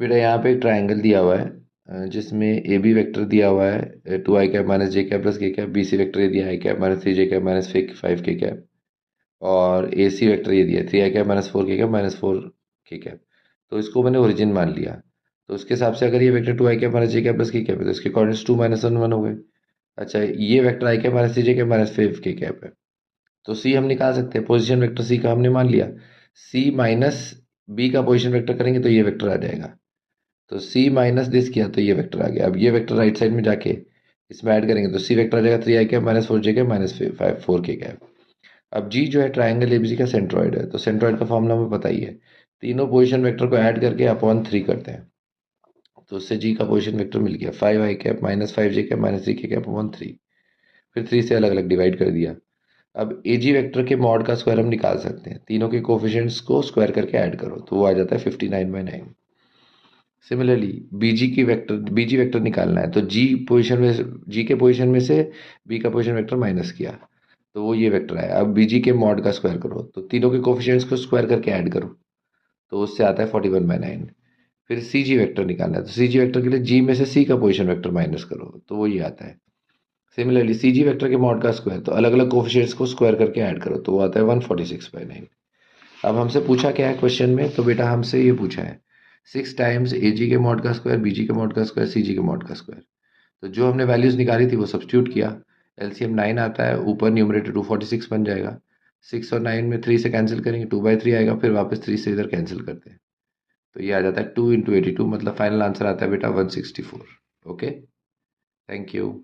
बेटा यहाँ पे एक ट्रायंगल दिया हुआ है जिसमें ए बी वेक्टर दिया हुआ है 2i कैप माइनस जे कैप प्लस के कैप, बी सी वेक्टर ये दिया है cap minus 3j cap minus 5 के कैप, और ए सी वेक्टर ये दिया है 3i कैप माइनस 4 के कैप माइनस 4 के कैप। तो इसको मैंने ओरिजिन मान लिया। तो उसके हिसाब से अगर ये वेक्टर 2i कैप माइनस जे कैप प्लस के कैप है तो इसके कोऑर्डिनेट्स 2 - 1 1 हो गए। अच्छा, ये vector I cap minus 3j cap minus 5 के कैप है। तो सी हम निकाल सकते हैं, पोजीशन वेक्टर सी का हमने मान लिया। सी माइनस बी का पोजीशन वेक्टर करेंगे तो ये वेक्टर आ जाएगा। तो सी माइनस दिस किया तो ये वेक्टर आ गया। अब ये वेक्टर राइट साइड में जाके इसमें ऐड करेंगे तो सी वेक्टर आ जाएगा 3i cap minus 4j cap minus 4 के कैप। अब जी जो है ट्राइंगल एबीसी का सेंट्रॉइड है, तो सेंट्रॉइड का फॉर्मूला हमें पता ही है। तीनों पोजीशन वेक्टर को ऐड करके अपॉन 3 करते हैं तो उससे जी का पोजीशन वेक्टर मिल गया 5i cap minus 5j cap minus 3 के कैप अपॉन 3। फिर 3 से अलग अलग डिवाइड कर दिया। अब ए जी वेक्टर के मॉड का स्क्वायर हम निकाल सकते हैं, तीनों के कोफिशिएंट्स को स्क्वायर करके ऐड करो तो वो आ जाता है 59/9। सिमिलरली बीजी वेक्टर निकालना है तो जी के पोजीशन में से बी का पोजीशन वेक्टर माइनस किया तो वो ये वेक्टर आया। अब बीजी के मॉड का स्क्वायर करो तो तीनों के कोफिशिएंट्स को स्क्वायर करके ऐड करो तो उससे आता है 41/9। फिर सी जी वेक्टर निकालना है तो सी जी वेक्टर के लिए जी में से सी का पोजीशन वेक्टर माइनस करो तो वो ये आता है। सिमिलरली सी जी वेक्टर के मॉड का स्क्वायर तो अलग अलग कोफिशिएंट्स को स्क्वायर करके ऐड करो तो वो आता है 146/9। अब हमसे पूछा क्या है क्वेश्चन में, तो बेटा हमसे ये पूछा है 6 टाइम्स ए जी के मॉड का स्क्वायर, बी जी के मॉड का स्क्वायर, सी जी के मॉड का स्क्वायर। तो जो हमने वैल्यूज निकाली थी वो सब्स्टिट्यूट किया। एलसीएम 9 आता है, ऊपर न्यूमरेटर 246 बन जाएगा। 6 और 9 में 3 से कैंसिल करेंगे 2/3 आएगा, फिर वापस 3 से इधर कैंसिल करते हैं तो ये आ जाता है 2 × 82, मतलब फाइनल आंसर आता है बेटा 164। Okay, thank you.